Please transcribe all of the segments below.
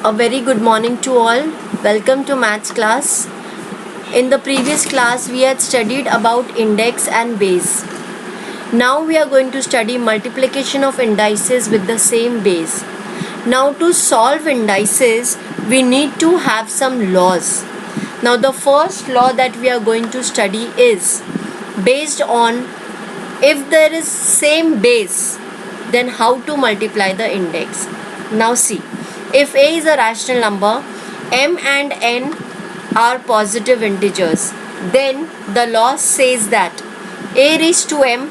A very good morning to all. Welcome to maths class. In the previous class we had studied about index and base. Now we are going to study multiplication of indices with the same base. Now to solve indices we need to have some laws. Now the first law that we are going to study is based on if there is same base, then how to multiply the index. Now see, if a is a rational number, m and n are positive integers, then the law says that a raised to m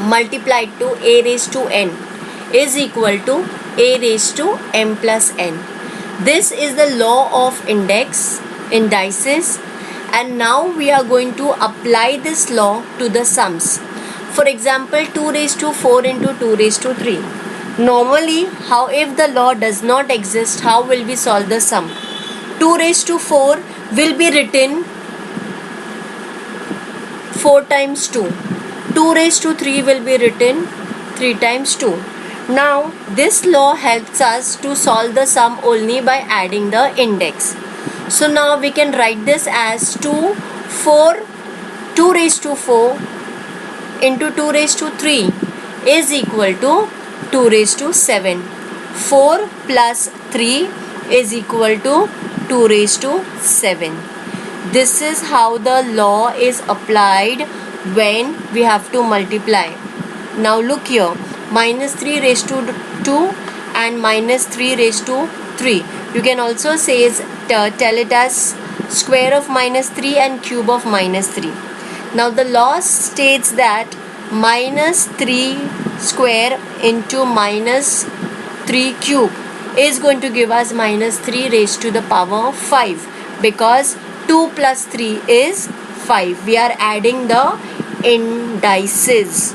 multiplied to a raised to n is equal to a raised to m plus n. This is the law of indices, and now we are going to apply this law to the sums. For example, 2 raised to 4 into 2 raised to 3. Normally, how if the law does not exist, how will we solve the sum? 2 raised to 4 will be written 4 times 2. 2 raised to 3 will be written 3 times 2. Now, this law helps us to solve the sum only by adding the index. So now we can write this as 2 raised to 4 into 2 raised to 3 is equal to 2 raised to 7. 4 plus 3 is equal to 2 raised to 7. This is how the law is applied when we have to multiply. Now look here, minus 3 raised to 2 and minus 3 raised to 3. You can also tell it as square of minus 3 and cube of minus 3. Now the law states that minus 3 square into minus 3 cube is going to give us minus 3 raised to the power 5, because 2 plus 3 is 5. We are adding the indices.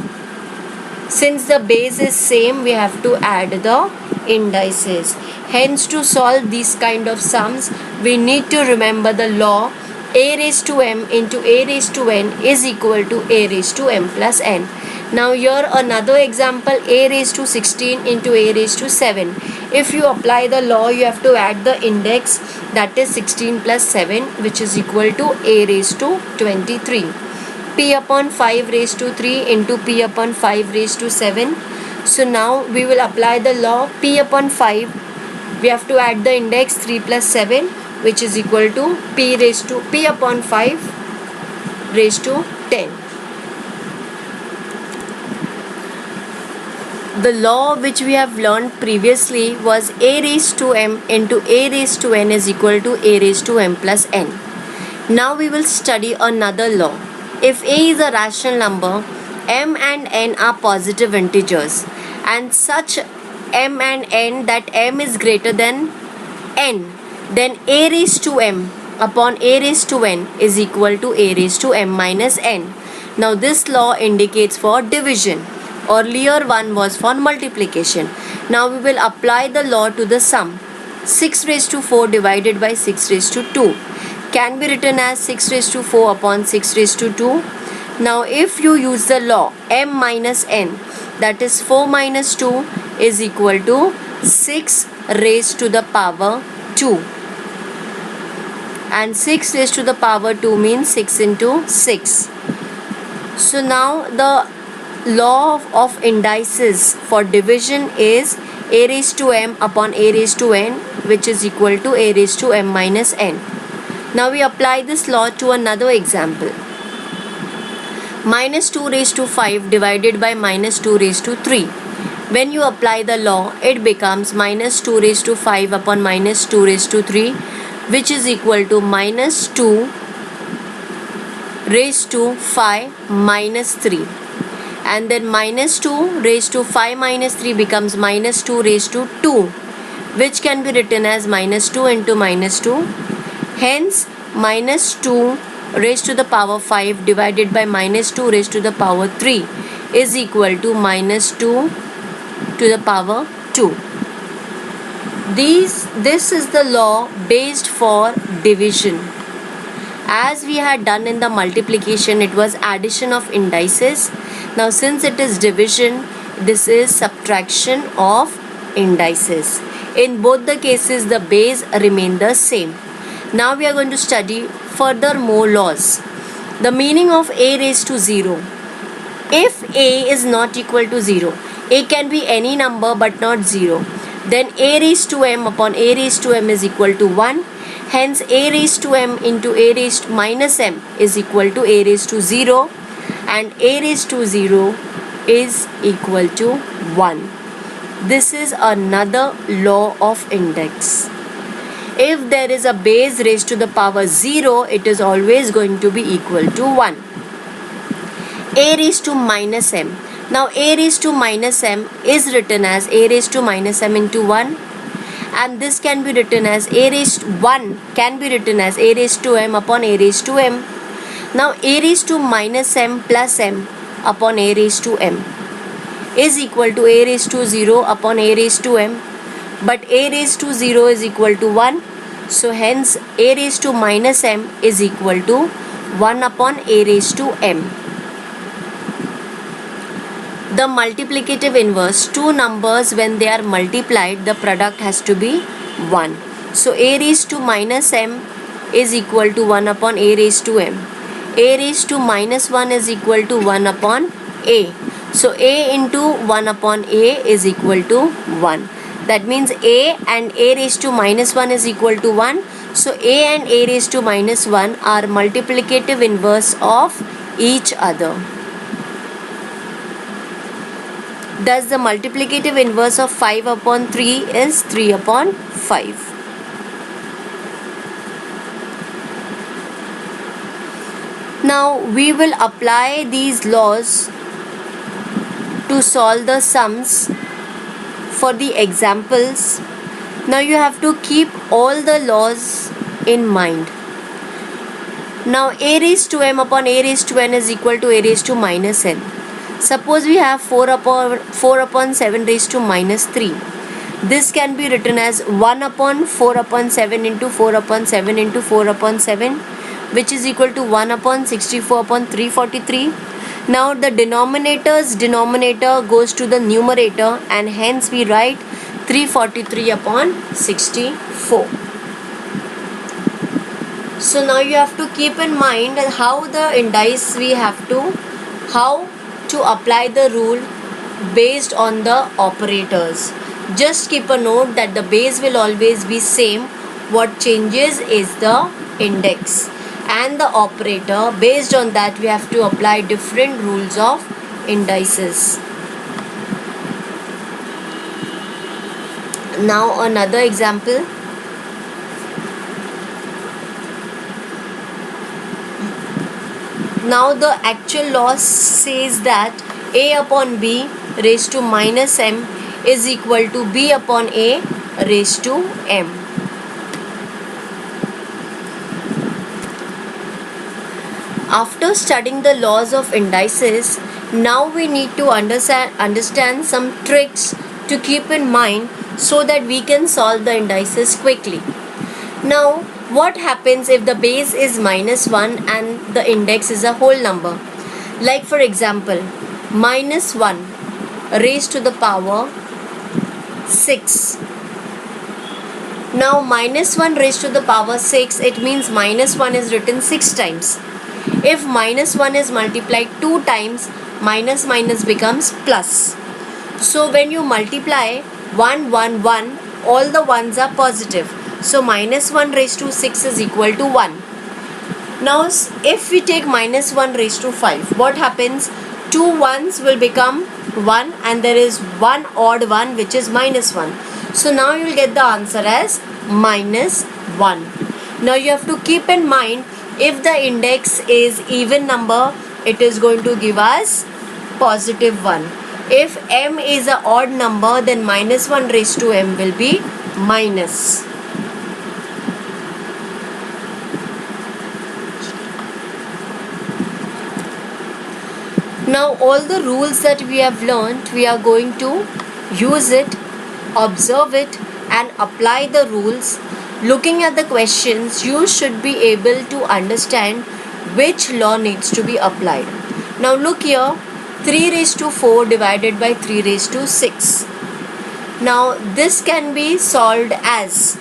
Since the base is same, we have to add the indices. Hence, to solve these kind of sums, we need to remember the law a raised to m into a raised to n is equal to a raised to m plus n. Now here another example, a raised to 16 into a raised to 7. If you apply the law, you have to add the index, that is 16 plus 7, which is equal to a raised to 23. P upon 5 raised to 3 into p upon 5 raised to 7. So now we will apply the law p upon 5. We have to add the index 3 plus 7, which is equal to p upon 5 raised to 10. The law which we have learned previously was a raised to m into a raised to n is equal to a raised to m plus n. Now we will study another law. If a is a rational number, m and n are positive integers, and such m and n that m is greater than n, then a raised to m upon a raised to n is equal to a raised to m minus n. Now this law indicates for division. Earlier one was for multiplication. Now we will apply the law to the sum. 6 raised to 4 divided by 6 raised to 2 can be written as 6 raised to 4 upon 6 raised to 2. Now if you use the law m minus n, that is 4 minus 2 is equal to 6 raised to the power 2. And 6 raised to the power 2 means 6 into 6. So now the law of indices for division is a raised to m upon a raised to n, which is equal to a raised to m minus n. Now we apply this law to another example. Minus 2 raised to 5 divided by minus 2 raised to 3. When you apply the law, it becomes minus 2 raised to 5 upon minus 2 raised to 3, which is equal to minus 2 raised to 5 minus 3. And then minus 2 raised to 5 minus 3 becomes minus 2 raised to 2, which can be written as minus 2 into minus 2. Hence, minus 2 raised to the power 5 divided by minus 2 raised to the power 3 is equal to minus 2 to the power 2. This is the law based for division. As we had done in the multiplication, it was addition of indices. Now since it is division, this is subtraction of indices. In both the cases, the base remain the same. Now we are going to study furthermore laws. The meaning of a raised to 0. If a is not equal to 0, a can be any number but not 0, then a raised to m upon a raised to m is equal to 1. Hence a raised to m into a raised to minus m is equal to a raised to 0, and a raised to 0 is equal to 1. This is another law of index. If there is a base raised to the power 0, it is always going to be equal to 1. A raised to minus m. Now a raised to minus m is written as a raised to minus m into 1, and this can be written as a raised to 1 can be written as a raised to m upon a raised to m. Now a raised to minus m plus m upon a raised to m is equal to a raised to 0 upon a raised to m, but a raised to 0 is equal to 1, so hence a raised to minus m is equal to 1 upon a raised to m. The multiplicative inverse, two numbers when they are multiplied, the product has to be 1. So a raised to minus m is equal to 1 upon a raised to m. A raised to minus 1 is equal to 1 upon a. So a into 1 upon a is equal to 1. That means a and a raised to minus 1 is equal to 1. So a and a raised to minus 1 are multiplicative inverse of each other. Thus the multiplicative inverse of 5 upon 3 is 3 upon 5. Now we will apply these laws to solve the sums for the examples. Now you have to keep all the laws in mind. Now a raised to m upon a raised to n is equal to a raised to minus n. Suppose we have 4 upon 7 raised to minus 3. This can be written as 1 upon 4 upon 7 into 4 upon 7 into 4 upon 7, which is equal to 1 upon 64 upon 343. Now the denominator goes to the numerator, and hence we write 343 upon 64. So now you have to keep in mind how the indice how to apply the rule based on the operators. Just keep a note that the base will always be same. What changes is the index and the operator. Based on that, we have to apply different rules of indices. Now another example. Now the actual law says that a upon b raised to minus m is equal to b upon a raised to m. After studying the laws of indices, now we need to understand some tricks to keep in mind so that we can solve the indices quickly. Now, what happens if the base is minus 1 and the index is a whole number? Like for example, minus 1 raised to the power 6. Now minus 1 raised to the power 6, it means minus 1 is written 6 times. If minus 1 is multiplied 2 times, minus minus becomes plus. So when you multiply 1, 1, 1, all the ones are positive. So minus 1 raised to 6 is equal to 1. Now if we take minus 1 raised to 5, what happens? 2 ones will become 1 and there is one odd one which is minus 1. So now you will get the answer as minus 1. Now you have to keep in mind, if the index is even number, it is going to give us positive 1. If m is an odd number, then minus 1 raised to m will be minus. Now all the rules that we have learnt, we are going to use it, observe it and apply the rules. Looking at the questions, you should be able to understand which law needs to be applied. Now look here, 3 raised to 4 divided by 3 raised to 6. Now this can be solved as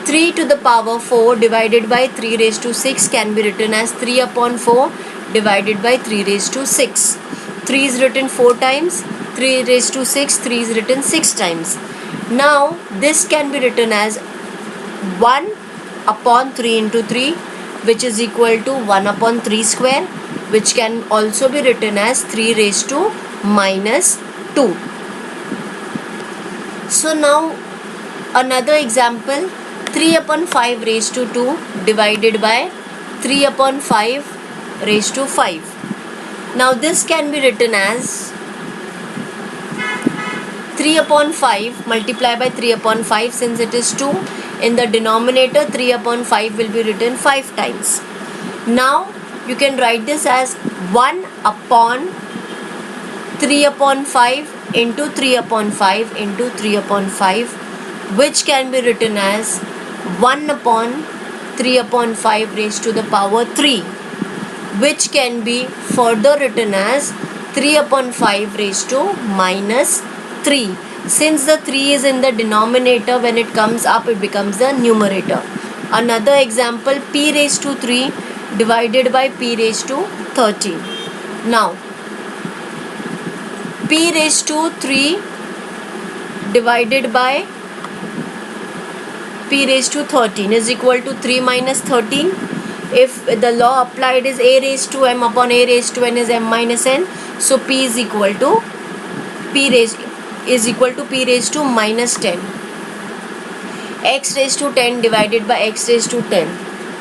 3 to the power 4 divided by 3 raised to 6 can be written as 3 upon 4 divided by 3 raised to 6. 3 is written 4 times, 3 raised to 6, 3 is written 6 times. Now this can be written as 1 upon 3 into 3, which is equal to 1 upon 3 square, which can also be written as 3 raised to minus 2. So now another example, 3 upon 5 raised to 2 divided by 3 upon 5 raised to 5. Now this can be written as 3 upon 5 multiplied by 3 upon 5, since it is 2. In the denominator 3 upon 5 will be written 5 times. Now you can write this as 1 upon 3 upon 5 into 3 upon 5 into 3 upon 5, which can be written as 1 upon 3 upon 5 raised to the power 3, which can be further written as 3 upon 5 raised to minus 3. Since the 3 is in the denominator, when it comes up it becomes the numerator. Another example, p raised to 3 divided by p raised to 13. Now p raised to 3 divided by p raised to 13 is equal to 3 minus 13. If the law applied is a raised to m upon a raised to n is m minus n, so p is equal to p raised to minus 10. X raised to 10 divided by x raised to 10.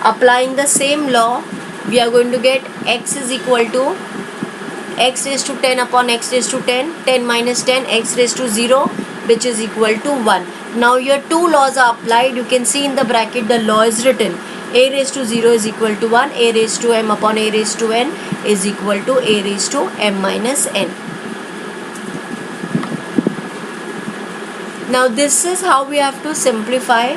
Applying the same law, we are going to get x is equal to x raised to 10 upon x raised to 10, 10 minus 10, x raised to 0, which is equal to 1. Now your two laws are applied. You can see in the bracket the law is written. A raised to 0 is equal to 1, a raised to m upon a raised to n is equal to a raised to m minus n. Now this is how we have to simplify.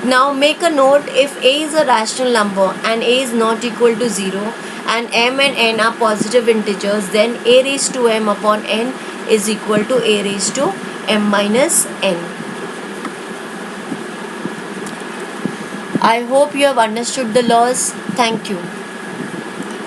Now make a note, if a is a rational number and a is not equal to 0 and m and n are positive integers, then a raised to m upon n is equal to a raised to m minus n. I hope you have understood the laws. Thank you.